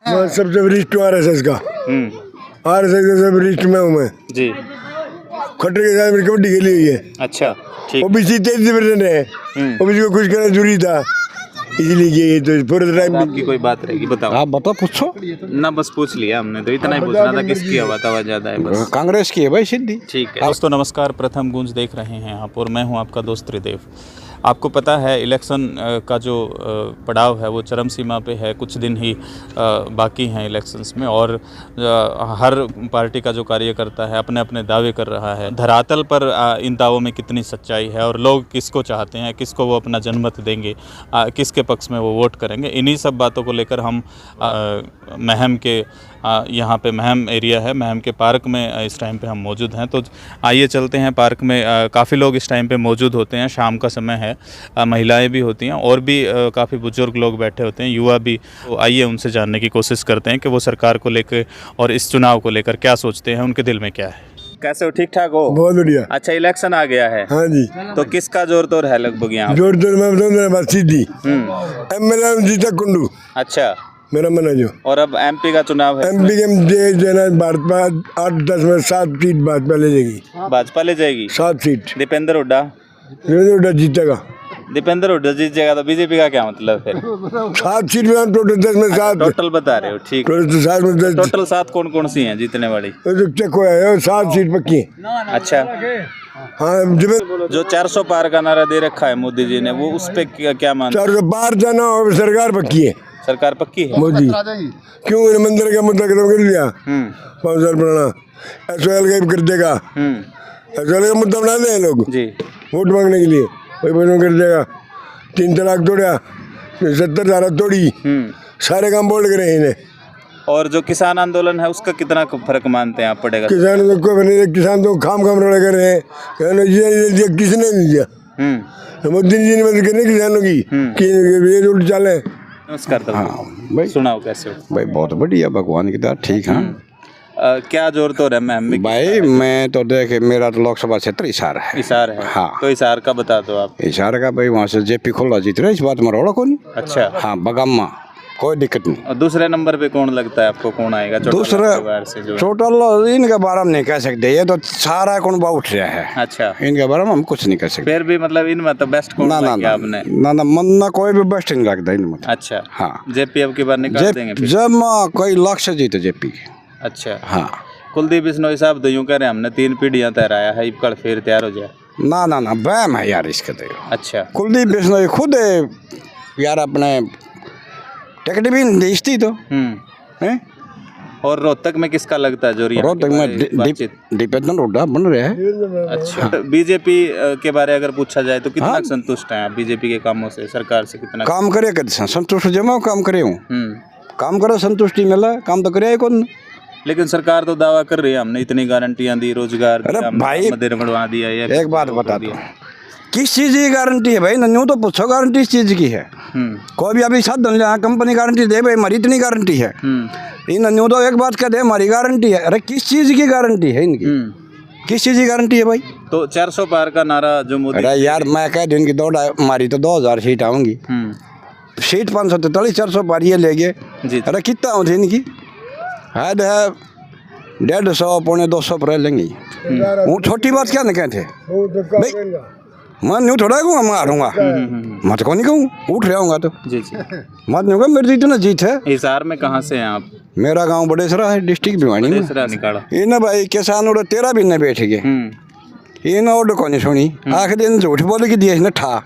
मैं सबसे वरिष्ठ हूँ आरएसएस का। आरएसएस का सब वरिष्ठ में हूँ मैं जी। खट्टर के साथ मेरी कबड्डी खेली हुई है। अच्छा, ठीक। ओबीसी 33% है, ओबीसी को खुश करना जरूरी था, इसलिए ये तो पूरे टाइम आपकी कोई बात रहेगी, बताओ। आप बताओ, पूछो ना, बस पूछ लिया हमने, तो इतना ही पूछना था किसकी हवा ज्यादा है बस। कांग्रेस की है भाई सिद्धि। ठीक है दोस्तों, नमस्कार। प्रथम गूंज देख रहे हैं आप और मैं हूं आपका दोस्त त्रिदेव। आपको पता है इलेक्शन का जो पड़ाव है वो चरम सीमा पे है। कुछ दिन ही बाकी हैं इलेक्शंस में और हर पार्टी का जो कार्यकर्ता है अपने अपने दावे कर रहा है। धरातल पर इन दावों में कितनी सच्चाई है और लोग किसको चाहते हैं, किसको वो अपना जनमत देंगे, किसके पक्ष में वो वोट करेंगे, इन्हीं सब बातों को लेकर हम महम के यहाँ पे महम एरिया है, महम के पार्क में इस टाइम पे हम मौजूद हैं। तो आइए चलते हैं पार्क में। काफ़ी लोग इस टाइम पे मौजूद होते हैं, शाम का समय है, महिलाएं भी होती हैं और भी काफ़ी बुजुर्ग लोग बैठे होते हैं, युवा भी। तो आइए उनसे जानने की कोशिश करते हैं कि वो सरकार को लेकर और इस चुनाव को लेकर क्या सोचते हैं, उनके दिल में क्या है। कैसे हो, ठीक ठाक हो? बहुत बढ़िया। अच्छा, इलेक्शन आ गया है। हाँ जी। तो किसका जोर तोर है लगभग यहाँ? जोर तो मैं बताऊँ बात सीधी, एमएलए जीता कुंडू। अच्छा, मेरा मन है जो। और अब एमपी का चुनाव है। एमपी के देना भाजपा 8-10 में 7 सीट भाजपा ले जाएगी। भाजपा ले जाएगी 7 सीट। दीपेंद्र हुड्डा जीतेगा। दीपेंद्र हुड्डा जीत जाएगा तो बीजेपी का क्या मतलब फिर? 7 सीट में टोटल 10 में 7 टोटल बता रहे हो? ठीक। टोटल 7 कौन कौन सी हैं जीतने वाली? चेक हो है 7 सीट पक्की। अच्छा, हाँ। जो 400 पार का नारा दे रखा है मोदी जी ने, वो उस पे क्या मानते? 400 पार जाना और सरकार पक्की है। सरकार पक्की है मोदी क्यों मंदिर का मुद्दा खत्म कर लिया 5 साल पुराना। एसओएल का कर देगा, एसओएल का मुद्दा बना दे लोग जी वोट मांगने के लिए, वही बनो कर देगा। 3 तलाक तोड़ा, 70 धारा तोड़ी, सारे काम बोल करे इन्हें। और जो किसान आंदोलन है उसका कितना फर्क मानते हैं आप पड़ेगा? किसान तो कोई बने, किसान तो खाम रौड़े कर रहे हैं, किसने नहीं दिया? मोदी जी ने मदद करनी किसानों की ये उल्ट चाले। नमस्कार। हाँ भाई, सुनाओ कैसे हो? भाई बहुत बढ़िया, भगवान की दया, ठीक है। क्या जोर तो है मैम भाई? मैं तो देखे, मेरा तो लोकसभा क्षेत्र हिसार है। हिसार है? हाँ। तो हिसार का बता दो आप। हिसार का भाई वहाँ से जेपी खोला जीत रहे, इस बात में रोड़ा कौन। अच्छा। हाँ, बगामा कोई दिक्कत नहीं। और दूसरे नंबर पे कौन लगता है आपको, कौन आएगा? दूसरा टोटल इनके बारे में नहीं कह सकते, ये तो सारा कुनबा उठ रहा है। अच्छा, इनके बारे में हम कुछ नहीं कह सकते। फिर भी मतलब इनमें तो बेस्ट कौन लगा आपने? ना मन ना कोई भी बेस्ट नहीं लगता इनमें। अच्छा। हाँ, जेपी अब की बार निकाल देंगे फिर? जब कोई लक्ष्य जीते जेपी के। अच्छा। हाँ, कुलदीप बिश्नोई साहब तो यूं कह रहे हैं हमने 3 पीढ़ियां तैराया है, इब कल फिर तैयार हो जाए। ना वहम है यार इसके तो। अच्छा। कुलदीप बिश्नोई खुद यार अपने टिकट भी नहीं थी तो हैं। और रोहतक में किसका लगता है जोरिया? रोहतक में दीपेंद्र हुड्डा बन रहे हैं। अच्छा। बीजेपी के बारे अगर पूछा जाए तो कितना संतुष्ट हैं आप बीजेपी के कामों से, सरकार से कितना काम करे? संतुष्ट जमा काम करे हूँ, काम करो संतुष्टि मिला, काम तो करे कौन। लेकिन सरकार तो दावा कर रही है हमने इतनी गारंटियां दी, रोजगार भाई बढ़वा दिया। एक बात बता दो, किस चीज की गारंटी है भाई? नन्यू तो पूछो गारंटी इस चीज की है। कोई भी अभी साधन ले कंपनी गारंटी दे भाई हमारी इतनी गारंटी है, इन नन्यू तो एक बात कह दे हमारी गारंटी है। अरे किस चीज की गारंटी है इनकी? किस चीज की गारंटी है भाई? तो 400 पार का नारा जो मोदी। अरे यार मैं कह दूँ इनकी दौड़ हमारी तो 2000 सीट आऊंगी, सीट 543, 400 पार ये ले गए। अरे कितना होती इनकी? हद है 150 पौने 200 पर लेंगे। वो छोटी बात क्या न कहते भाई? मैं न्यू थोड़ा कहूँगा मैं हारूंगा, मैं तो कौन नहीं कहूँ, उठ रहा हूँगा तो जी मत नहीं कहूँगा मेरी जीत ना जीत है। हिसार में कहाँ से हैं आप? मेरा गांव बड़ेसरा है, डिस्ट्रिक्ट भिवानी में। निकाला ये ना भाई किसान और तेरा भी न बैठ गए, ये ना और कौन सुनी आखिर दिन झूठ बोल के दिया इसने ठा।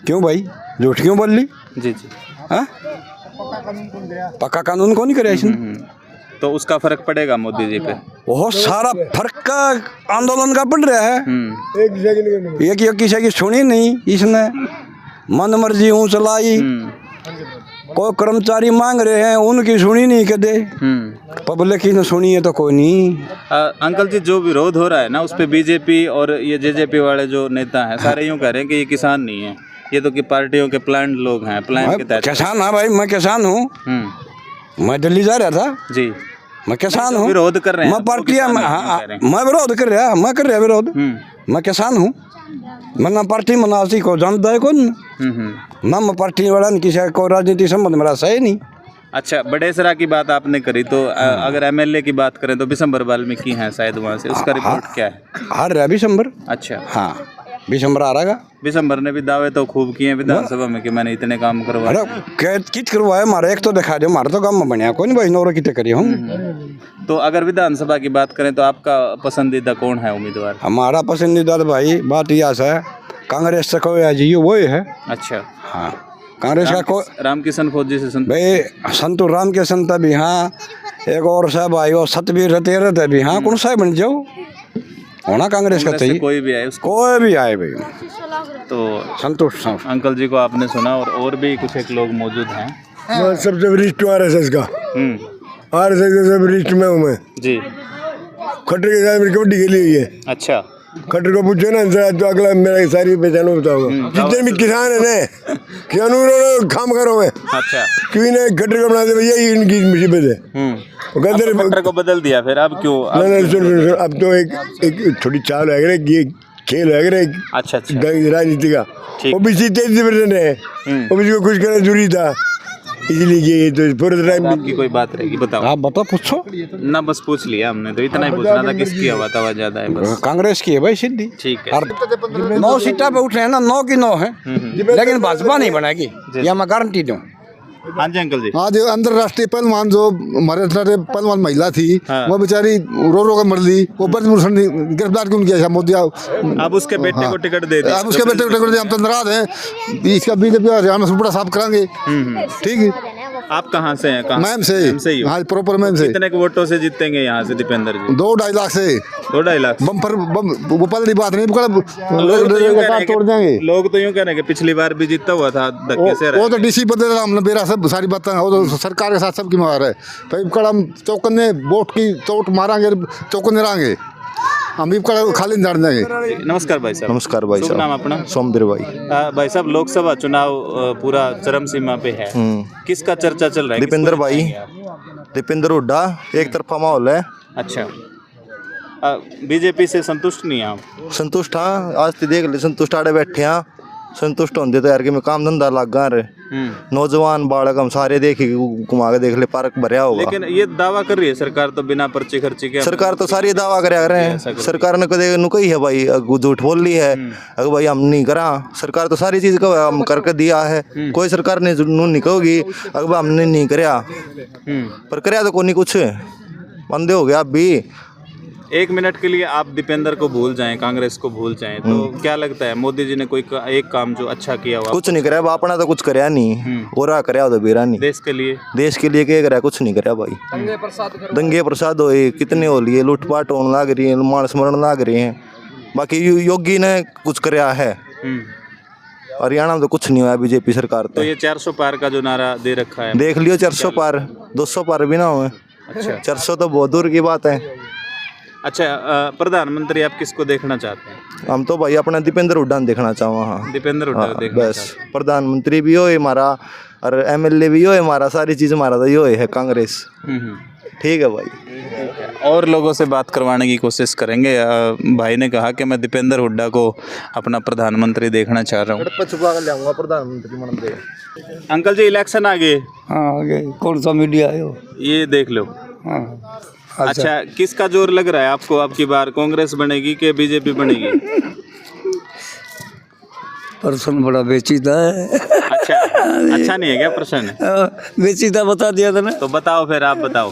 क्यों भाई झूठ क्यों बोल ली? जी। हाँ, पक्का कानून कौन नहीं करे इसने? तो उसका फर्क पड़ेगा मोदी जी पे? बहुत सारा फर्क का आंदोलन का पड़ रहा है। एक किसी की सुनी नहीं इसने, मन मर्जी ऊँ चलाई। कोई कर्मचारी मांग रहे हैं उनकी सुनी नहीं कदे, पब्लिक की न सुनी है तो कोई नहीं। अंकल जी, जो विरोध हो रहा है ना उस पे बीजेपी और ये जेजेपी वाले जो नेता हैं सारे यूं कह रहे हैं कि ये किसान नहीं है, ये तो कि पार्टियों के प्लान लोग हैं, प्लान के तहत। किसान हाँ भाई, मैं किसान हूँ, मैं दिल्ली जा रहा था जी, मैं किसान हूँ। विरोध कर रहे हैं मैं पार्टियां मैं विरोध कर रहा, मैं कर रहा विरोध, मैं किसान हूँ। मैं ना पार्टी मनासी को जानता है कौन, ना मैं पार्टी वाला किसी को राजनीति संबंध मेरा सही नहीं। अच्छा, बड़ेसरा की बात आपने करी तो अगर एमएलए की बात करें तो बिशंबर वाल्मीकि हैं शायद वहाँ से, उसका रिपोर्ट क्या है? हार रहा बिशंबर। अच्छा, हाँ बिशंबर आ रहा। बिशंबर ने भी दावे तो खूब किए विधानसभा में कि मैंने इतने काम करवाए। अरे कित करवाया मारा, एक तो दिखा दो, मारा तो काम में बनया कोई नहीं भाई, नौरा कितने करिए हम। तो अगर विधानसभा की बात करें तो आपका पसंदीदा कौन है उम्मीदवार? हमारा पसंदीदा भाई बात यह है, कांग्रेस से कोई है जी वो है। अच्छा, हाँ कांग्रेस का कोई रामकिशन फौजी से भाई संतु राम के संत भी, हाँ एक और साहब आई और सतबीर तेरह भी, हाँ कौन सा बन जाओ होना कांग्रेस का चाहिए, कोई भी आए उसको, कोई भी आए भाई तो संतोष। अंकल जी को आपने सुना, और भी कुछ एक लोग मौजूद हैं। सबसे वरिष्ठ RSS का, RSS का सब वरिष्ठ में हूँ मैं जी। खट्टर के साथ मेरी कबड्डी खेली हुई है। अच्छा, खट्टर को पूछो ना तो अगला मेरा सारी पहचान बताऊंगा। जितने भी किसान है ना, किसानों काम करो मैं, अच्छा, क्यों ना खट्टर को बना दे भैया, ये इनकी मुसीबत है। खट्टर को बदल दिया फिर, अब क्यों? सुन, अब तो एक छोटी चाल है ये खेल है। अच्छा, राजनीति का ओबीसी 33% है, ओबीसी को खुश करना जरूरी था, इसलिए ये तो पूरे टाइम। आपकी कोई बात रहेगी बताओ? आप बताओ, पूछो ना, बस पूछ लिया हमने तो, इतना ही पूछना था किसकी आवाज ज्यादा है बस। कांग्रेस की है भाई सीधी। ठीक है, 9 सीटा पे उठे हैं ना, 9 की 9 है, लेकिन भाजपा नहीं बनाएगी, ये मैं गारंटी दूं। हाँ जी अंकल जी। हाँ जो अंतर्राष्ट्रीय पहलवान जो हमारे पहलवान महिला थी, वो बेचारी रो रो कर मर ली, वो ब्रजभूषण गिरफ्तार क्यों किया मोदी? अब उसके बेटे को टिकट दे दिया, अब उसके बेटे को टिकट दे, हम तो नाराज हैं। इसका बीजेपी हरियाणा से बड़ा साफ कराएंगे। ठीक है, आप कहाँ से हैं? मैम से ही, हाँ प्रॉपर मैम से। कितने वोटों से जीतेंगे यहाँ से दीपेंद्र जी? 2-2.5 लाख से। 2-2.5 लाख बम्पर वो पहली बात नहीं, तोड़ देंगे। लोग तो यूँ कह रहे हैं कि पिछली बार भी जीता हुआ था धक्के से। वो तो डीसी बदल हमने बेरा सब सारी बातें, वो तो सरकार के साथ सबकी मार है। तो कल हम चौकन्ने वोट की चोट मारेंगे, चौकन्ने रहेंगे हम भी खाली नहीं जान देंगे। नमस्कार भाई साहब। नमस्कार भाई साहब। नाम अपना? सोमदेव भाई। भाई साहब, लोकसभा चुनाव पूरा चरम सीमा पे है, किसका चर्चा चल रहा है? दीपेंद्र भाई, दीपेंद्र हुड्डा, एक तरफा माहौल है। अच्छा, बीजेपी से संतुष्ट नहीं आप? संतुष्ट हाँ, आज तो देख ले संतुष्ट आड़े बैठे हाँ, संतुष्ट होंगे तो यार कि मैं काम धंधा लग गा रहे, नौजवान बालक हम सारे देखे घुमा के देख ले, पार्क भरया होगा। लेकिन ये दावा कर रही है सरकार तो बिना पर्ची खर्ची के। सरकार तो सारी दावा कर रहे हैं, सरकार ने कदे नुकई है भाई, झूठ बोल ली है, अगर भाई हम नहीं करा, सरकार तो सारी चीज का हम करके दिया है, कोई सरकार ने नहीं कहोगी अगर हमने नहीं कराया, पर कराया तो कोई नहीं, कुछ बंदे हो गया। अब भी 1 मिनट के लिए आप दीपेंद्र को भूल जाएं, कांग्रेस को भूल जाएं, तो क्या लगता है मोदी जी ने कोई एक काम जो अच्छा किया हुआ? कुछ नहीं कराया, अपना तो कुछ कराया नहीं, और कराया तो बेरा नहीं। देश के लिए क्या कराया? कुछ नहीं कराया भाई। दंगे प्रसाद होए कितने हो लिए, लूटपाट होने लग रही है, मानस मरण लग रहे हैं, बाकी योगी ने कुछ कराया है। हरियाणा में तो कुछ नहीं हुआ बीजेपी सरकार तो ये 400 पार का जो नारा दे रखा है, देख लियो, 400 पार, 200 पार भी ना हुए। अच्छा, 400 तो बहुत दूर की बात है। अच्छा, प्रधानमंत्री आप किसको देखना चाहते हैं? हम तो भाई अपना दीपेंद्र हुड्डा देखना चाहो। हाँ, दीपेंद्र हुड्डा देखना बस, प्रधानमंत्री भी हो हमारा और एमएलए भी हो हमारा, सारी चीज हमारा तो ये है कांग्रेस। ठीक है भाई, और लोगों से बात करवाने की कोशिश करेंगे। भाई ने कहा कि मैं दीपेंद्र हुड्डा को अपना प्रधानमंत्री देखना चाह रहा हूँ। प्रधानमंत्री। अंकल जी, इलेक्शन आ गए। हाँ आ गए। कौन सा मीडिया है वो? ये देख लो। हाँ अच्छा, किसका जोर लग रहा है आपको? अब की बार कांग्रेस बनेगी कि बीजेपी बनेगी? प्रश्न बड़ा बेचीदा है। अच्छा नहीं है क्या प्रश्न? बेचीदा बता दिया था ना। तो बताओ फिर, आप बताओ,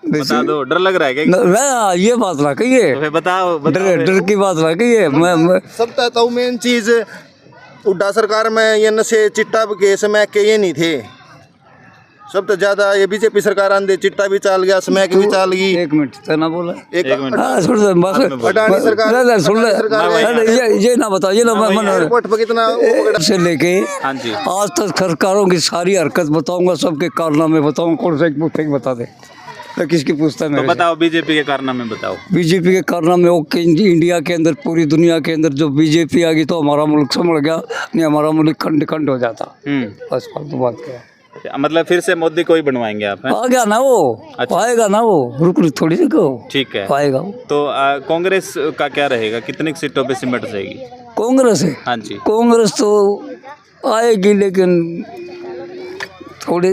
बता दो। डर लग रहा है क्या? ना ये बात ना कहिए, तो फिर बताओ। डर की बात ना कहिए। मैं सब तो मेन चीज हुड्डा सरकार में ये नशे चिट्टा केस में के ये नहीं थे, सब तो ज्यादा ये बीजेपी सरकार आंदे, चिट्टा भी चाल गया, स्मैक भी चाल गई। 1 मिनट तो ना बोला। एक मिनट। हाँ सुन ले बस, अडानी सरकार, सुन ले, ये ना बताओ, ये ना एयरपोर्ट पर कितना से लेके हाँ जी, आज तक सरकारों की सारी हरकत बताऊंगा, सबके कारनामे बताऊंगा, कौन सा एक बता दे, तो किसकी पूछता है? तो बताओ, बीजेपी के कारनामे बताओ। बीजेपी के कारनामे ओके, इंडिया के अंदर, पूरी दुनिया के अंदर जो बीजेपी आ गई तो हमारा मुल्क संभल गया, नहीं हमारा मुल्क खंड खंड हो जाता। बस फालतू बात क्या है। मतलब फिर से मोदी को ही बनवाएंगे आप? आ गया ना वो। अच्छा। पाएगा ना वो, रुक थोड़ी सी कहो। ठीक है, पाएगा वो। तो कांग्रेस का क्या रहेगा, कितनी सीटों पे सिमट जाएगी? कांग्रेस है? हाँ जी, कांग्रेस तो आएगी, लेकिन थोड़ी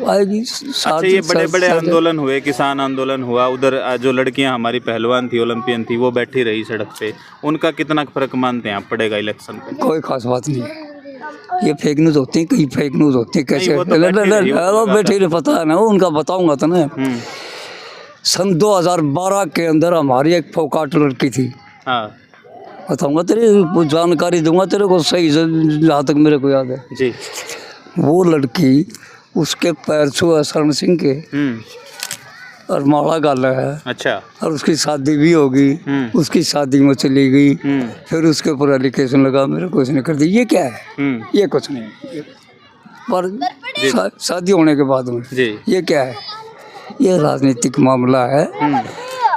आएगी। अच्छा, ये बड़े बड़े आंदोलन हुए, किसान आंदोलन हुआ, उधर जो लड़कियां हमारी पहलवान थी, ओलंपियन थी, वो बैठी रही सड़क पे, उनका कितना फर्क मानते हैं आप पड़ेगा इलेक्शन पे? कोई खास बात नहीं है, ये फेक न्यूज़ होती है, कई फेक न्यूज़ होती है। कैसे वो तो बैठे रहे, पता है ना, वो उनका बताऊंगा तो ना। सन 2012 के अंदर हमारी एक फोकाट लड़की थी, हाँ बताऊंगा तेरे, जानकारी दूंगा तेरे को सही से, जहाँ तक मेरे को याद है जी। वो लड़की, उसके पैर छुए शरण सिंह के और माला गाला है। अच्छा। और उसकी शादी भी होगी, उसकी शादी में चली गई, फिर उसके ऊपर एलिगेशन लगा, मेरे को इसने कर दी। ये क्या है? ये कुछ नहीं, पर शादी होने के बाद में जी। ये क्या है? ये राजनीतिक मामला है।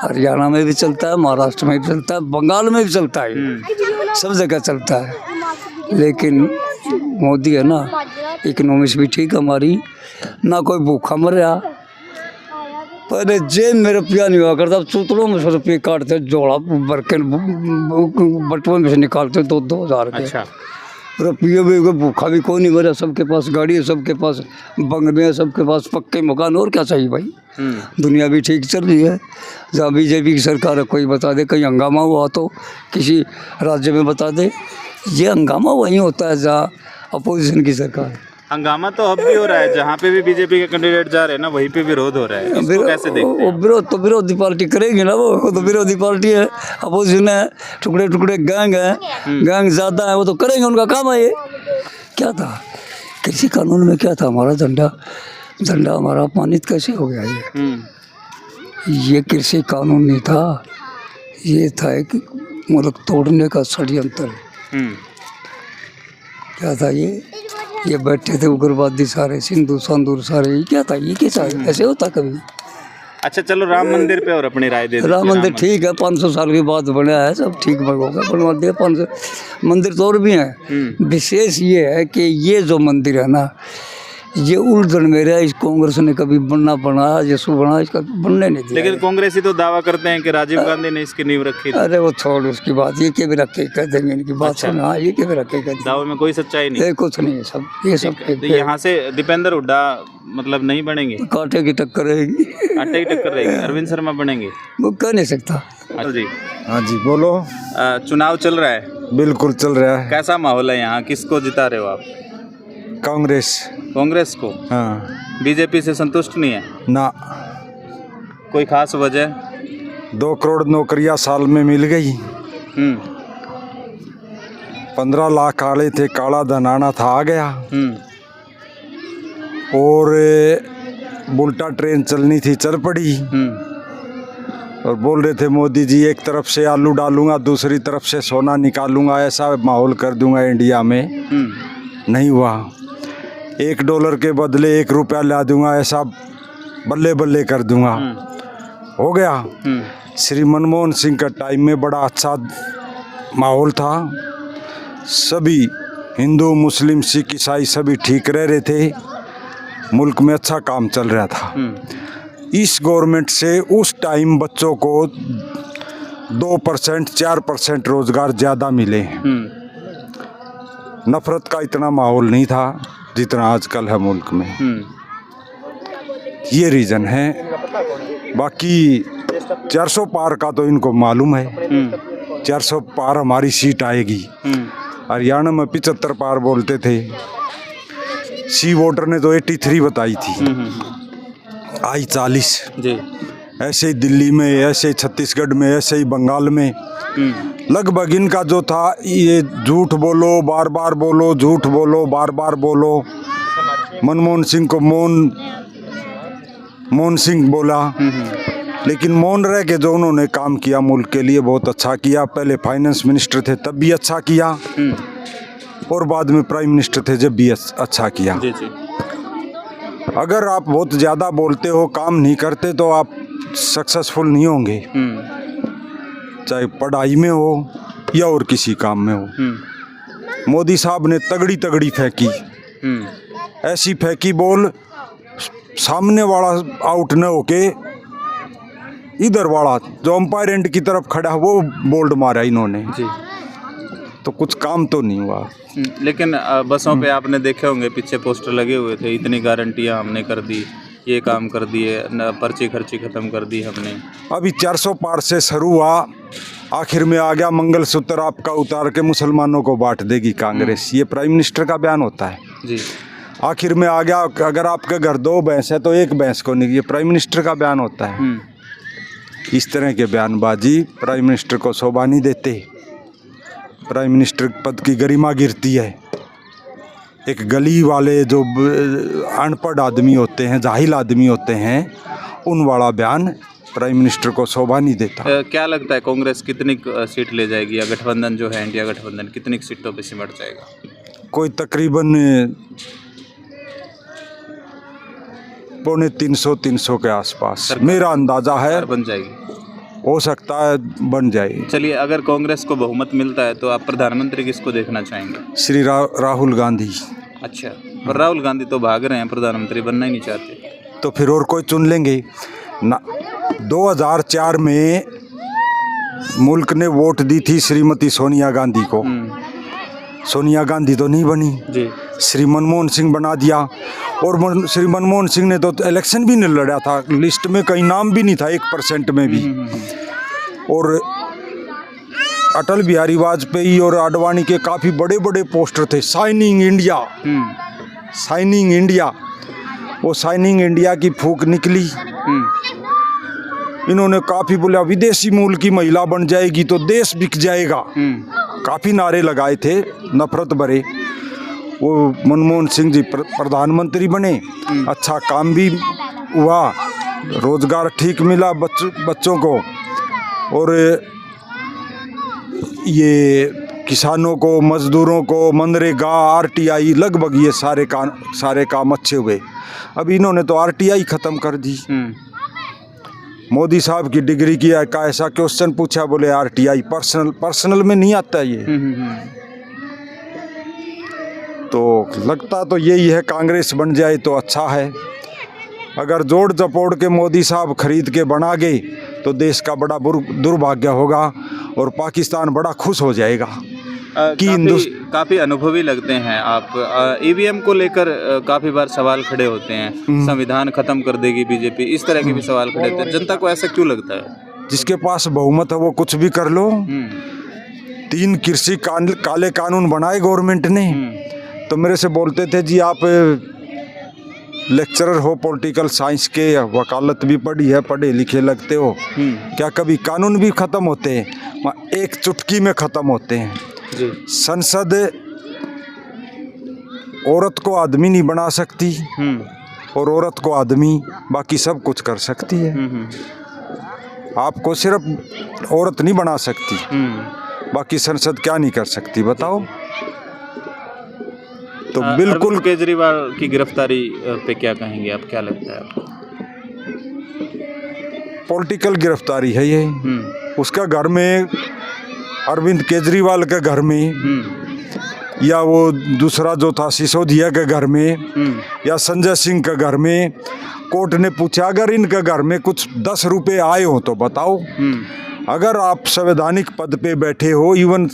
हरियाणा में भी चलता है, महाराष्ट्र में भी चलता है, बंगाल में भी चलता है, सब जगह चलता है। लेकिन मोदी है ना, इकोनॉमिक्स भी ठीक हमारी, ना कोई भूखा मर रहा। पहले जेब में रुपया नहीं हुआ करता, चूतड़ों में से रुपये काटते, जोड़ा भर के बटुए में से निकालते 2,000 के। अच्छा। रुपये भी, भूखा भी कोई नहीं मरा, सबके पास गाड़ी है, सबके पास बंगले हैं, सबके पास पक्के मकान, और क्या चाहिए भाई? दुनिया भी ठीक चल रही है। जहाँ बीजेपी की सरकार है, कोई बता दे कहीं हंगामा हुआ तो किसी राज्य में बता दे। ये हंगामा वहीं होता है जहाँ अपोजिशन की सरकार है। हंगामा तो अब भी हो रहा है, जहाँ पे भी बीजेपी के कैंडिडेट जा रहे हैं ना, वहीं पे विरोध हो रहा है। इसको कैसे देखते हैं? वो विरोध तो विरोधी पार्टी करेगी ना, वो तो विरोधी पार्टी है, अपोजिशन है, टुकड़े टुकड़े गैंग है, गैंग ज़्यादा है, वो तो करेंगे, उनका काम है ये। क्या था कृषि कानून में, क्या था हमारा झंडा हमारा अपमानित कैसे हो गया? ये कृषि कानून नहीं था, ये था एक मुल्क तोड़ने का षड्यंत्र। क्या था ये बैठे थे उग्रवादी सारे, सिंधु संदूर सारे, ये क्या था? ये क्या था? ऐसे होता कभी? अच्छा चलो, राम मंदिर पे और अपनी राय दे दीजिए। राम मंदिर ठीक है, 500 साल के बाद बना है, सब ठीक होगा, बनवा दिया 500 मंदिर तो और भी हैं। विशेष ये है कि ये जो मंदिर है ना, ये उलझन में रहा, इस कांग्रेस ने कभी बनना बनाया, यसु बना, इसका बनने नहीं दिया। लेकिन कांग्रेसी तो दावा करते हैं कि राजीव गांधी ने इसकी नींव रखी थी। अरे वो छोड़ उसकी बात, ये के भी रखे कह देंगे, इनकी बात सुना। हाँ, ये के भी रखे कह देंगे, दावे में कोई सच्चाई नहीं, कुछ नहीं है, सब ये सब तो यहाँ से दीपेंद्र हुड्डा मतलब नहीं बनेंगे? कांटे की टक्कर रहेगी, कांटे की टक्कर रहेगी। अरविंद शर्मा बनेंगे? वो कह नहीं सकता। जी। हाँ जी बोलो। चुनाव चल रहा है? बिल्कुल चल रहा है। कैसा माहौल है यहाँ? किसको जिता रहे हो आप? कांग्रेस को? हाँ। बीजेपी से संतुष्ट नहीं है? ना। कोई खास वजह? 2 करोड़ नौकरियां साल में मिल गई। 15 लाख काले थे, काला धन आना था, आ गया। और बुल्टा ट्रेन चलनी थी, चल पड़ी। और बोल रहे थे मोदी जी, एक तरफ से आलू डालूंगा, दूसरी तरफ से सोना निकालूंगा, ऐसा माहौल कर दूंगा इंडिया में। नहीं हुआ। $1 के बदले ₹1 ला दूंगा, ऐसा बल्ले बल्ले कर दूंगा, हो गया। श्री मनमोहन सिंह का टाइम में बड़ा अच्छा माहौल था, सभी हिंदू मुस्लिम सिख ईसाई सभी ठीक रह रहे थे, मुल्क में अच्छा काम चल रहा था। इस गवर्नमेंट से उस टाइम बच्चों को 2% 4% रोजगार ज़्यादा मिले। नफरत का इतना माहौल नहीं था जितना आजकल है मुल्क में। ये रीज़न है। बाकी 400 पार का तो इनको मालूम है, 400 पार हमारी सीट आएगी। हरियाणा में 75 पार बोलते थे, सी वोटर ने तो 83 बताई थी, आई 40। ऐसे ही दिल्ली में, ऐसे ही छत्तीसगढ़ में, ऐसे ही बंगाल में लगभग इनका जो था, ये झूठ बोलो बार बार बोलो, झूठ बोलो बार बार बोलो। मनमोहन सिंह को मोहन सिंह बोला, लेकिन मौन रह के जो उन्होंने काम किया मुल्क के लिए बहुत अच्छा किया। पहले फाइनेंस मिनिस्टर थे तब भी अच्छा किया, और बाद में प्राइम मिनिस्टर थे जब भी अच्छा किया। अगर आप बहुत ज़्यादा बोलते हो, काम नहीं करते, तो आप सक्सेसफुल नहीं होंगे, चाहे पढ़ाई में हो या और किसी काम में हो। मोदी साहब ने तगड़ी तगड़ी फेंकी, ऐसी फेंकी बॉल सामने वाला आउट न होके इधर वाला जो अंपायर एंड की तरफ खड़ा वो बोल्ड मारा इन्होंने। तो कुछ काम तो नहीं हुआ। लेकिन बसों पे आपने देखे होंगे पीछे पोस्टर लगे हुए थे, इतनी गारंटियां हमने कर दी, ये काम कर दिए, पर्ची खर्ची ख़त्म कर दी हमने। अभी 400 पार से शुरू हुआ, आखिर में आ गया मंगलसूत्र आपका उतार के मुसलमानों को बांट देगी कांग्रेस। ये प्राइम मिनिस्टर का बयान होता है। जी। आखिर में आ गया, अगर आपके घर 2 भैंस है तो 1 भैंस को नहीं, ये प्राइम मिनिस्टर का बयान होता है। इस तरह के बयानबाजी प्राइम मिनिस्टर को शोभा नहीं देते। प्राइम मिनिस्टर पद की गरिमा गिरती है। एक गली वाले जो अनपढ़ आदमी होते हैं, जाहिल आदमी होते हैं, उन वाला बयान प्राइम मिनिस्टर को शोभा नहीं देता। क्या लगता है कांग्रेस कितनी सीट ले जाएगी, या गठबंधन जो है इंडिया गठबंधन कितनी सीटों पे सिमट जाएगा? कोई तकरीबन 250-300 के आसपास मेरा अंदाजा है। बन जाएगी, हो सकता है बन जाए। चलिए, अगर कांग्रेस को बहुमत मिलता है तो आप प्रधानमंत्री किसको देखना चाहेंगे? श्री राहुल गांधी। अच्छा, पर राहुल गांधी तो भाग रहे हैं, प्रधानमंत्री बनना ही नहीं चाहते। तो फिर और कोई चुन लेंगे ना। 2004 में मुल्क ने वोट दी थी श्रीमती सोनिया गांधी को। सोनिया गांधी तो नहीं बनी जी। श्री मनमोहन सिंह बना दिया। और श्री मनमोहन सिंह ने तो इलेक्शन भी नहीं लड़ा था, लिस्ट में कहीं नाम भी नहीं था 1% में भी। और अटल बिहारी वाजपेयी और आडवाणी के काफ़ी बड़े बड़े पोस्टर थे, शाइनिंग इंडिया, शाइनिंग इंडिया। वो शाइनिंग इंडिया की फूंक निकली। इन्होंने काफ़ी बोला विदेशी मूल की महिला बन जाएगी तो देश बिक जाएगा, काफ़ी नारे लगाए थे नफरत भरे। वो मनमोहन सिंह जी प्रधानमंत्री बने, अच्छा काम भी हुआ, रोजगार ठीक मिला बच्चों को, और ये किसानों को, मजदूरों को, मनरेगा, RTI, लगभग ये सारे काम अच्छे हुए। अब इन्होंने तो RTI ख़त्म कर दी। मोदी साहब की डिग्री किया का ऐसा क्वेश्चन पूछा, बोले RTI पर्सनल में नहीं आता ये। तो लगता तो यही है कांग्रेस बन जाए तो अच्छा है। अगर जोड़ जपोड़ के मोदी साहब खरीद के बना गए तो देश का बड़ा दुर्भाग्य होगा और पाकिस्तान बड़ा खुश हो जाएगा। काफ़ी अनुभवी लगते हैं आप। EVM को लेकर काफ़ी बार सवाल खड़े होते हैं, संविधान खत्म कर देगी बीजेपी, इस तरह के भी सवाल खड़े होते हैं। जनता को ऐसा क्यों लगता है? जिसके पास बहुमत है वो कुछ भी कर लो। 3 कृषि काले कानून बनाए गवर्नमेंट ने। तो मेरे से बोलते थे जी आप लेक्चरर हो पॉलिटिकल साइंस के, वकालत भी पढ़ी है, पढ़े लिखे लगते हो, क्या कभी कानून भी ख़त्म होते हैं? एक चुटकी में ख़त्म होते हैं जी। संसद औरत को आदमी नहीं बना सकती और औरत को आदमी, बाकी सब कुछ कर सकती है। आपको सिर्फ औरत नहीं बना सकती, बाकी संसद क्या नहीं कर सकती बताओ? तो बिल्कुल। केजरीवाल की गिरफ्तारी पे क्या कहेंगे आप, क्या लगता है आपको? पॉलिटिकल गिरफ्तारी है ये। उसका घर में, अरविंद केजरीवाल के घर में, या वो दूसरा जो था सिसोदिया के घर में, या संजय सिंह के घर में, कोर्ट ने पूछा अगर इनके घर में कुछ 10 रुपए आए हो तो बताओ। अगर आप संवैधानिक पद पे बैठे हो, इवन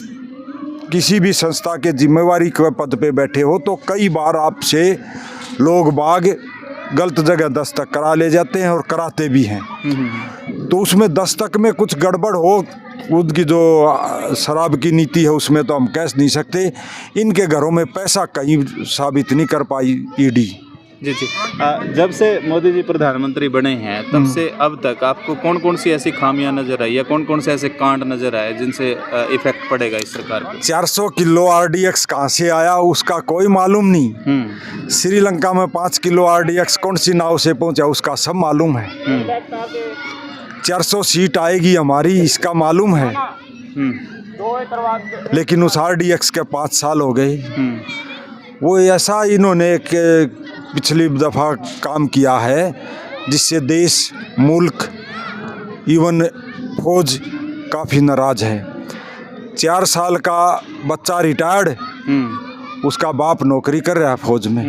किसी भी संस्था के जिम्मेवारी के पद पे बैठे हो, तो कई बार आपसे लोग बाग गलत जगह दस्तक करा ले जाते हैं और कराते भी हैं। तो उसमें दस्तक में कुछ गड़बड़ हो, उनकी जो शराब की नीति है उसमें तो हम कह नहीं सकते। इनके घरों में पैसा कहीं साबित नहीं कर पाई ईडी। जी। जब से मोदी जी प्रधानमंत्री बने हैं तब से अब तक आपको कौन कौन सी ऐसी खामियां नजर आई या कौन कौन से ऐसे कांड नजर आए जिनसे इफेक्ट पड़ेगा इस सरकार पर? 400 किलो RDX कहाँ से आया उसका कोई मालूम नहीं। श्रीलंका में 5 किलो RDX कौन सी नाव से पहुंचा उसका सब मालूम है। 400 सीट आएगी हमारी इसका मालूम है, लेकिन उस RDX के 5 साल हो गए। वो ऐसा इन्होंने पिछली दफ़ा काम किया है जिससे देश, मुल्क, इवन फौज काफ़ी नाराज है। 4 साल का बच्चा रिटायर्ड, उसका बाप नौकरी कर रहा है फौज में,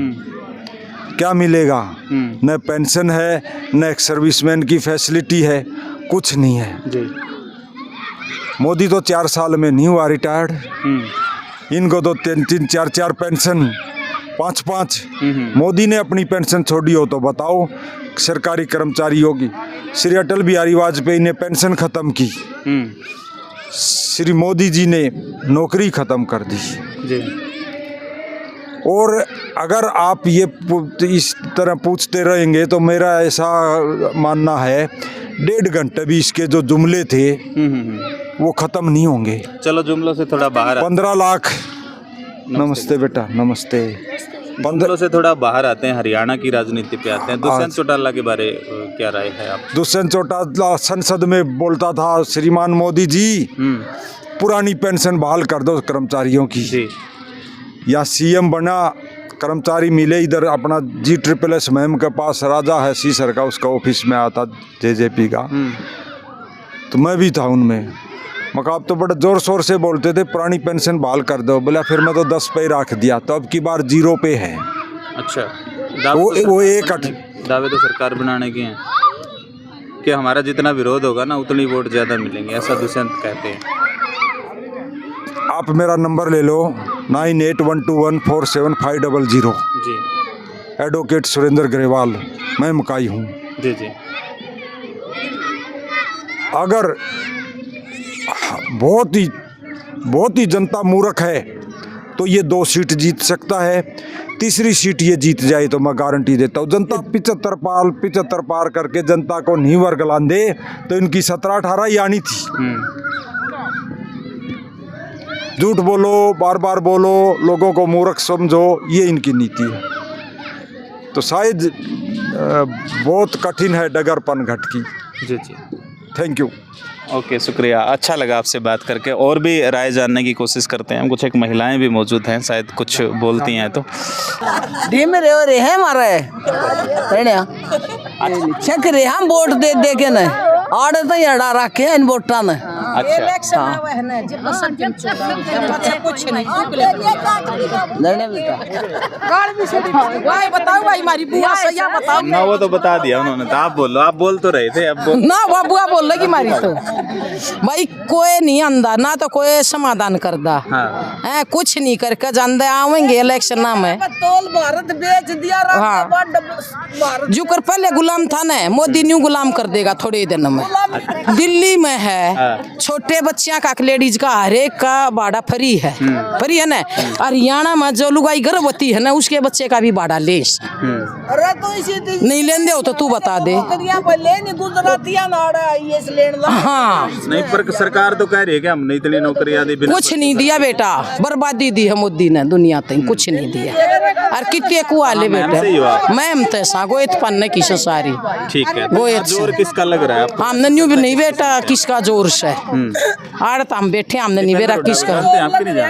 क्या मिलेगा? न पेंशन है, न एक सर्विसमैन की फैसिलिटी है, कुछ नहीं है जी। मोदी तो 4 साल में नहीं हुआ रिटायर्ड, इनको तो 3-3 4-4 पेंशन 5-5। मोदी ने अपनी पेंशन छोड़ी हो तो बताओ सरकारी कर्मचारियों की। श्री अटल बिहारी वाजपेयी ने पेंशन खत्म की, श्री मोदी जी ने नौकरी खत्म कर दी। जी। और अगर आप ये इस तरह पूछते रहेंगे तो मेरा ऐसा मानना है 1.5 घंटे भी इसके जो जुमले थे वो खत्म नहीं होंगे। चलो जुमलों से थोड़ा बाहर 15 लाख। नमस्ते बेटा, नमस्ते। जुमलों से थोड़ा बाहर आते हैं, हरियाणा की राजनीति पे आते हैं। दुष्यंत चौटाला के बारे क्या राय है आप? दुष्यंत चौटाला संसद में बोलता था, श्रीमान मोदी जी पुरानी पेंशन बहाल कर दो कर्मचारियों की। जी। या सीएम बना, कर्मचारी मिले इधर अपना GSSS मैम के पास, राजा है सीसर का, उसका ऑफिस में आता JJP का, तो मैं भी था उनमें। मगर आप तो बड़े जोर शोर से बोलते थे पुरानी पेंशन बहाल कर दो, बोला फिर मैं तो 10 पे रख दिया, तो अब की बार 0 पे है। अच्छा, वो एक दावे तो सरकार बनाने के हैं कि हमारा जितना विरोध होगा ना उतनी वोट ज़्यादा मिलेंगे, ऐसा दुष्यंत कहते हैं। आप मेरा नंबर ले लो 9812147500। जी। एडवोकेट सुरेंद्र ग्रेवाल, मैं मकाई हूँ। जी जी। अगर बहुत ही जनता मूर्ख है तो ये 2 सीट जीत सकता है, तीसरी सीट ये जीत जाए तो मैं गारंटी देता हूँ। जनता 75 पार करके जनता को नहीं वर्गलान दे तो इनकी 17-18 ही आनी थी। झूठ बोलो, बार बार बोलो, लोगों को मूर्ख समझो, ये इनकी नीति है। तो शायद बहुत कठिन है डगरपन घट की। जी जी। Thank you. ओके, शुक्रिया। अच्छा लगा आपसे बात करके। और भी राय जानने की कोशिश करते हैं हम। कुछ एक महिलाएं भी मौजूद हैं, शायद कुछ बोलती हैं तो। धीम रे है मारे चक रे हम वोट दे के न आड़े तो अड़ा रखे इन वोटा ने। अच्छा। बताओ भाई हमारी बुआ सैया बताओ ना, वो तो बता दिया उन्होंने, तो आप बोलो। आप बोल तो रहे थे, अब बोल। ना वो बुआ बोल रही मारी तो भाई कोई नहीं आंदा ना, तो कोई समाधान करदा है, कुछ नहीं करके जानते आवेंगे इलेक्शन में तोल भारत बेच दिया। हाँ। जो कर पहले गुलाम था ना, मोदी न्यू गुलाम कर देगा थोड़े दिन में। दिल्ली में है छोटे बच्चियां का, लेडीज का हर एक का बाड़ा फ्री है, फ्री है ना। हरियाणा में जो लुगाई गर्भवती है ना, उसके बच्चे का भी बाड़ा लेस। अरे तो नहीं लेंदे हो तो तू बता दे। हाँ, नहीं, पर सरकार तो कह रही है कि हमने इतनी नौकरियां दी। कुछ नहीं दिया बेटा, बर्बादी दी है मोदी ने दुनिया तक, कुछ नहीं दिया। और कितने कुआले बेटा, मैम तैसा गोयत पन्ने की सारी। ठीक है, गोयत जोर किसका लग रहा है आपको? हमने न्यू भी नहीं बेटा किसका जोर से आड़ तो हम बैठे, हमने नहीं बेटा किसका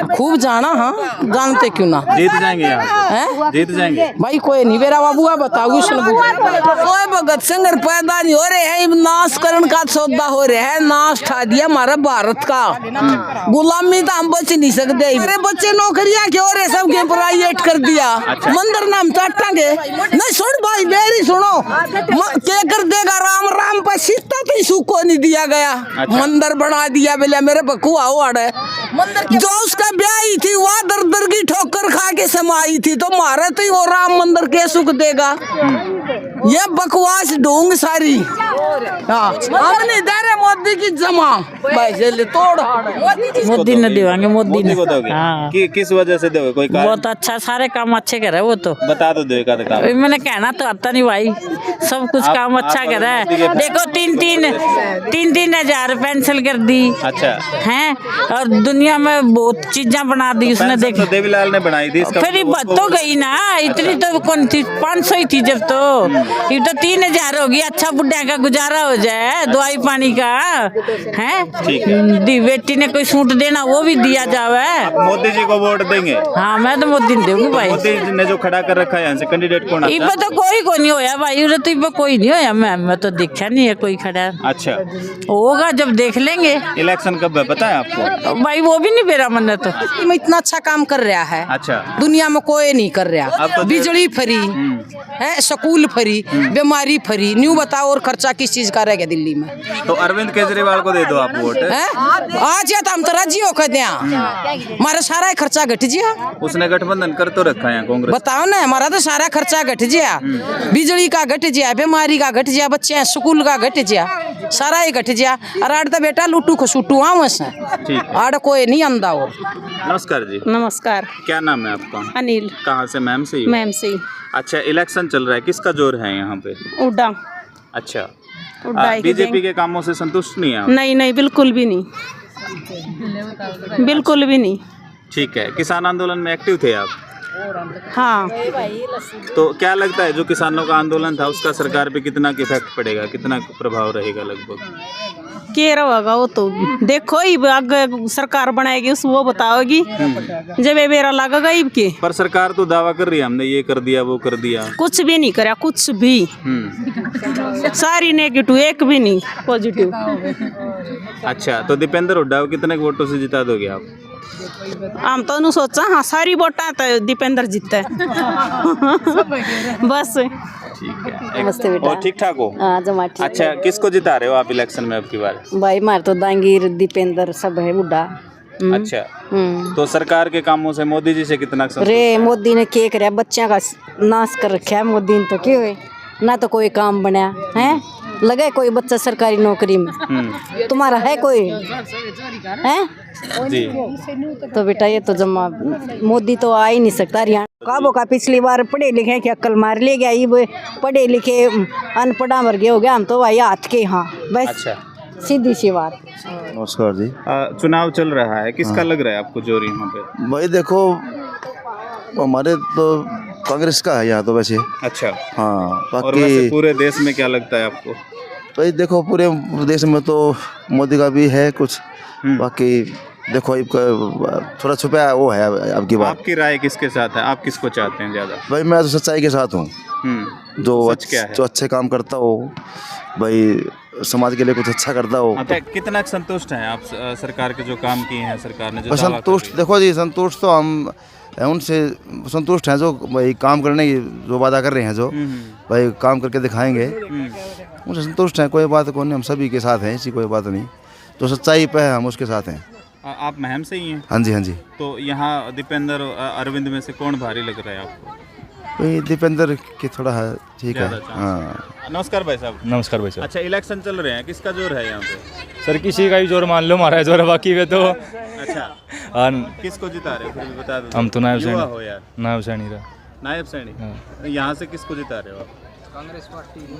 खूब जाना। हाँ, जानते क्यों ना, जीत जाएंगे यहाँ, जीत जाएंगे भाई। कोई नहीं बेरा बाबुआ बताओ। कोई भगत सिंह पैदा नहीं हो रहे हैं, नाश करण का सौदा हो रहा है। नाश ठा दिया हमारा भारत का, गुलामी तो हम बच नहीं सकते। अरे बच्चे नौकरियां क्यों रहे, सब के प्राइवेट कर दिया। मंदिर नाम चाटांगे नहीं। सुन भाई मेरी सुनो, क्या कर देगा राम राम पर सीता तो सुको नहीं दिया गया। मंदिर बना दिया बेला मेरे बकुआ है। जो उसका ब्याह थी वह दर दर की ठोकर खा के समाई थी, तो मारे तो वो राम मंदिर के सुख देगा। ये बकवास ढोंग सारी। हमने दे रहे मोदी की जमा भाई तोड़। मोदी ने देवांगे, मोदी को दोगे? हाँ। किस वजह से दोगे? कोई कारण? बहुत अच्छा, सारे काम अच्छे कर रहा है वो तो। बता दो एक आध काम। मैंने कहना तो आता नहीं भाई, सब कुछ काम अच्छा कर रहा है। देखो 3-3 हजार पेंशन कर दी। अच्छा हैं, और दुनिया में बहुत चीजें बना दी उसने। देख तो देवीलाल ने बनाई थी, इसका फिर बात तो गई ना, इतनी तो कौन थी, 500 ही थी जब तो। ये तो 3000 होगी। अच्छा बुढ़िया का गुजारा हो जाए, दवाई पानी का है। बेटी ने कोई सूट देना वो भी दिया जावे। मोदी जी को वोट देंगे? हाँ, मैं तो मोदी ने दूंगी भाई। मोदी ने जो खड़ा कर रखा है यहाँ से कैंडिडेट कौन आता है? इब तो कोई को नहीं होया भाई, उरे तो इब कोई नहीं होया। मैं तो देखा नहीं है कोई खड़ा। अच्छा, होगा जब देख लेंगे। इलेक्शन कब है पता है आपको? भाई वो भी नहीं मेरा मन है तो। इतना अच्छा काम कर रहा है, अच्छा, दुनिया में कोई नहीं कर रहा। तो बिजली फ्री है, स्कूल फ्री, बीमारी फ्री। न्यू बताओ और खर्चा किस चीज का रहेगा दिल्ली में। तो अरविंद केजरीवाल को दे दो आप वोट। आज या तो हम तो राजी होकर दिया, हमारा सारा खर्चा घट जिया। उसने गठबंधन कर तो रखा है कांग्रेस। बताओ ना, हमारा तो सारा खर्चा घट जिया, बिजली का घट जिया, बीमारी का घट जिया, बच्चे स्कूल का घट जिया, सारा ही घट जिया। और आड़ तो बेटा लुटू खसुटू आव से, आड़ कोई नहीं आंदा हो। नमस्कार जी। नमस्कार। क्या नाम है आपका? अनिल। कहाँ से? मैम से ही हो? मैम से। अच्छा, इलेक्शन चल रहा है, किसका जोर है यहाँ पे? उड्डा। अच्छा, उड्डा बीजेपी के कामों से संतुष्ट नहीं है आप? नहीं नहीं, बिल्कुल भी नहीं, बिल्कुल भी नहीं। ठीक है, किसान आंदोलन में एक्टिव थे आप? हाँ। तो क्या लगता है जो किसानों का आंदोलन था उसका सरकार पे कितना इफेक्ट पड़ेगा, कितना प्रभाव रहेगा लगभग? के होगा वो तो देखो ही, आगे सरकार बनाएगी उस वो बताओगी जब ये मेरा लगेगा ही के। पर सरकार तो दावा कर रही है हमने ये कर दिया वो कर दिया। कुछ भी नहीं करा, कुछ भी। सारी नेगेटिव, एक भी नहीं पॉजिटिव। अच्छा, तो दीपेंद्र हुड्डा को कितने वोटों से जिता दोगे आप? हम तो नहीं सोचा, हाँ सारी वोटा तो दीपेंद्र जीतता है। बस। ठीक है। नमस्ते बेटा। और ठीक ठाक हो? हाँ जमा ठीक। अच्छा, किसको जिता रहे हो आप इलेक्शन में अब की बार? भाई मार तो दांगीर दीपेंद्र सब है बुढ़ा। अच्छा, तो सरकार के कामों से मोदी जी से कितना संतुष्ट? रे मोदी ने क्या कराया, बच्चों का नाश कर रखा है मोदी ने, तो क्यों है ना, तो कोई काम बनाया है, लगे कोई बच्चा सरकारी नौकरी में, तुम्हारा है कोई है जी? तो बेटा ये तो जमा मोदी तो आ ही नहीं सकता। हरियाणा काबो का पिछली बार पढ़े लिखे की अक्ल मार ले गया, ये पढ़े लिखे अनपढ़ा मर गए हो गया हम तो भाई हाथ के। हाँ बस। अच्छा, सीधी सी बात। नमस्कार जी। चुनाव चल रहा है, किसका लग रहा है आपको जोर यहाँ पे? भाई देखो, हमारे तो कांग्रेस का है यहाँ तो वैसे। अच्छा, हाँ और वैसे पूरे देश में क्या लगता है आपको? भाई देखो, पूरे देश में तो मोदी का भी है कुछ, बाकी देखो थोड़ा छुपा वो है अब की बात। आपकी राय किसके साथ है, आप किसको चाहते हैं ज्यादा? भाई मैं तो सच्चाई के साथ हूँ, जो अच्छे काम करता हो, भाई समाज के लिए कुछ अच्छा करता हो। अच्छा, कितना संतुष्ट हैं आप सरकार के जो काम किए हैं सरकार ने? जो संतुष्ट, देखो जी संतुष्ट तो हम उनसे संतुष्ट हैं जो भाई काम करने की जो वादा कर रहे हैं, जो भाई काम करके दिखाएंगे, उनसे संतुष्ट हैं। कोई बात को नहीं, हम सभी के साथ हैं, ऐसी कोई बात नहीं, जो सच्चाई पे है हम उसके साथ हैं। आप महम से ही हैं? हाँ जी, हाँ जी। तो यहाँ दीपेंद्र अरविंद में से कौन भारी लग रहा है आपको? भाई दीपेंद्र की थोड़ा है, ठीक है। हाँ नमस्कार भाई साहब। नमस्कार भाई साहब। अच्छा, इलेक्शन चल रहे हैं, किसका जोर है यहाँ पे? सर किसी का भी जोर मान लो, हमारा जोर है, बाकी वे तो। अच्छा, किसको जिता रहे हो फिर भी बता दो। हम तो नायब सैनी हो यार। नायब सैनी रहा। नायब सैनी। यहाँ से किसको जिता रहे हो आप?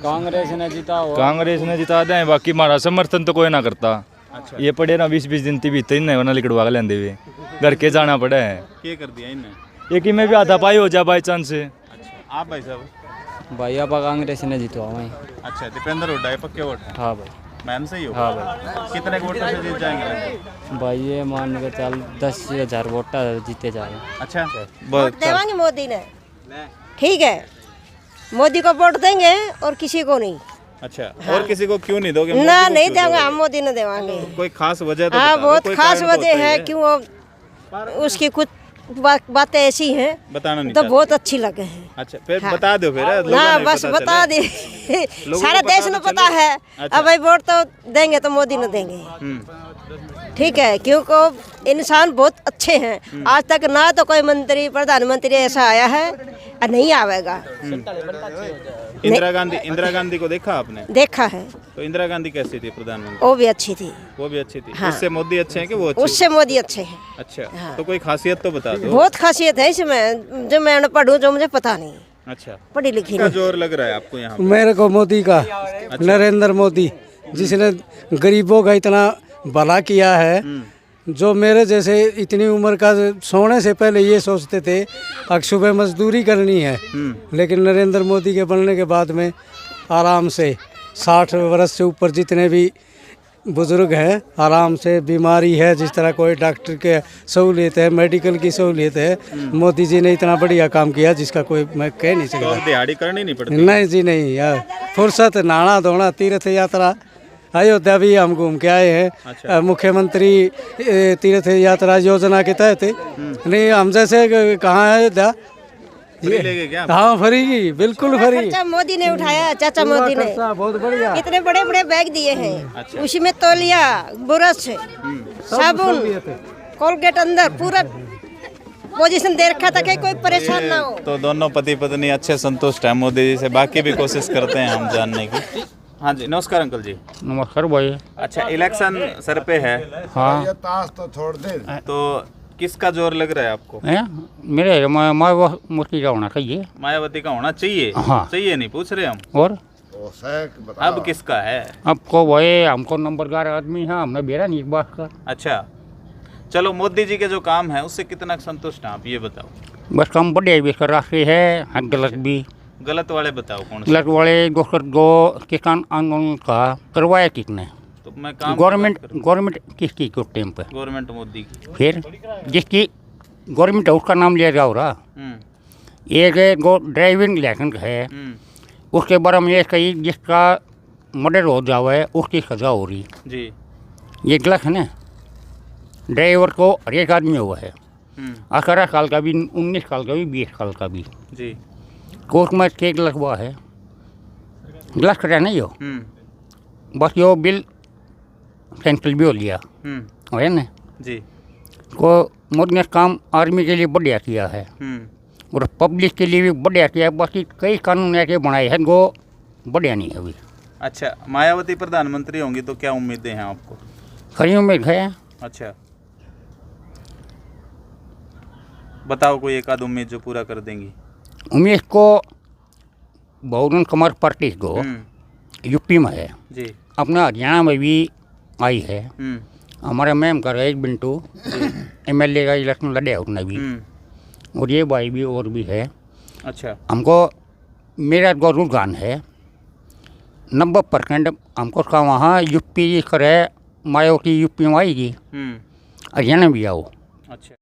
कांग्रेस ने जीता हो। कांग्रेस ने जिता दें, बाकी हमारा समर्थन तो कोई ना करता। अच्छा, ये पड़े ना 20-20 दिन ती भीतर ही नहीं वरना लिकड़वा के लेंदे हुए घर के जाना पड़ा है। क्या कर दिया इनने? ये कि मैं भी आधा पाई हो जा बाई चांस से। अच्छा, आप भाई साहब? भाई आप कांग्रेस ने जीतवा वहीं। अच्छा, दीपेंद्र हुड्डा पक्के वोट? हाँ भाई। मैम से ही हो? हाँ भाई। कितने वोटों से जीत जाएंगे? भाई ये मान के चल 10,000 वोट जीते जा रहे हैं। अच्छा, वोट देवांगे मोदी ने, ठीक है, मोदी को वोट देंगे और किसी को नहीं। अच्छा, और किसी को क्यों नहीं दोगे? ना नहीं देंगे, हम मोदी ने देवांगे। कोई खास वजह तो हाँ, बता दो, बहुत कोई खास कारण तो वजह है, बताइए। क्यों उसकी कुछ बातें ऐसी हैं बताना नहीं तो चाहते। बहुत अच्छी लगे हैं। अच्छा, फिर हाँ। बता दो फिर। ना बस बता दे, सारा देश में पता है। अब भाई वोट तो देंगे तो मोदी ने देंगे, ठीक है, क्योंकि इंसान बहुत अच्छे हैं। आज तक ना तो कोई मंत्री प्रधानमंत्री ऐसा आया है और नहीं आवेगा। इंदिरा गांधी को देखा आपने? देखा है। तो इंदिरा गांधी कैसी थी प्रधानमंत्री? वो भी अच्छी थी। वो भी अच्छी थी। हाँ। उससे मोदी अच्छे हैं कि वो अच्छे? उससे मोदी अच्छे हैं। अच्छा, हाँ। तो कोई खासियत तो बता दो। बहुत खासियत है इसमें, जो मैं अनपढ़ हूँ, जो मुझे पता नहीं। अच्छा, पढ़ी लिखी किसका नहीं। जोर लग रहा है आपको यहाँ पे? मेरे को मोदी का। नरेंद्र मोदी, जिसने गरीबों का इतना भला किया है, जो मेरे जैसे इतनी उम्र का सोने से पहले ये सोचते थे अब सुबह मजदूरी करनी है, लेकिन नरेंद्र मोदी के बनने के बाद में आराम से 60 वर्ष से ऊपर जितने भी बुजुर्ग हैं, आराम से बीमारी है, जिस तरह कोई डॉक्टर के सहूलियत है, मेडिकल की सहूलियत है, मोदी जी ने इतना बढ़िया काम किया जिसका कोई मैं कह नहीं तो सकता। अब दिहाड़ी करनी नहीं पड़ती? नहीं जी नहीं यार, फुर्सत नहाना धोना, तीर्थ यात्रा, अयोध्या भी हम घूम के आए हैं। अच्छा। मुख्यमंत्री तीर्थ यात्रा योजना के तहत नहीं, हम जैसे कहाँ है अयोध्या, फ्री लेके क्या? हाँ फ्री की, बिल्कुल फ्री। खर्चा मोदी ने उठाया, चाचा मोदी ने बहुत बढ़िया। कितने बड़े बड़े बैग दिए हैं। उसी में तौलिया, ब्रश, साबुन, कोलगेट अंदर पूरा पोजीशन दे रखा था कि कोई परेशान ना हो। तो दोनों पति पत्नी अच्छे संतुष्ट हैं मोदी जी से। बाकी भी कोशिश करते हैं हम जानने की। हाँ जी, नमस्कार अंकल जी। नमस्कार भाई। अच्छा, इलेक्शन सर पे है, हाँ तो छोड़ दे। तो किसका जोर लग रहा है आपको? मेरे मायावती का होना चाहिए। मायावती का होना चाहिए? हाँ। चाहिए नहीं पूछ रहे हम। और अब किसका है? आपको भाई, हमको नंबरदार आदमी है, हमने बेरा नहीं इस बात का। अच्छा, चलो मोदी जी के जो काम है उससे कितना संतुष्ट हैं आप, ये बताओ। बस काम बढ़िया भी कर रहे हैं, गलत भी। गलत वाले बताओ कौन से? गलत वाले दोस्तों को किसान आंदोलन का करवाया किसने? तो मैं काम गवर्नमेंट किसकी को टाइम पे? गवर्नमेंट मोदी की। फिर जिसकी गवर्नमेंट है उसका नाम लिया जाओ रहा। एक ड्राइविंग लाइसेंस है, उसके बारे में ये कही जिसका मर्डर हो जावे उसकी सजा हो रही जी। ये गलत है ना। ड्राइवर को हर एक आदमी हुआ है, 18 साल का भी, 19 साल का भी, 20 साल का भी। जी। कोर्ट में केक लगवा है, गलत करा नहीं हो। बस यो बिल कैंसिल भी हो लिया है ना जी। को मोदी ने काम आर्मी के लिए बढ़िया किया है और पब्लिक के लिए भी बढ़िया किया है। बाकी कई कानून ऐसे बनाए हैं वो बढ़िया नहीं है अभी। अच्छा, मायावती प्रधानमंत्री होंगी तो क्या उम्मीदें हैं आपको? खरी उम्मीद है। अच्छा, बताओ कोई एक आध उम्मीद जो पूरा कर देंगी। उम्मीद को बहुजन समाज पार्टी को यूपी में है जी, अपना हरियाणा में भी आई है। हमारे मैम का रईस बिंटू MLA का इलेक्शन लड़े उसने भी, और ये भाई भी और भी है। अच्छा, हमको मेरा जो रुझान है 90% हमको का वहाँ यूपी करे, मायावती यूपी में आएगी, हरियाणा भी आओ। अच्छा।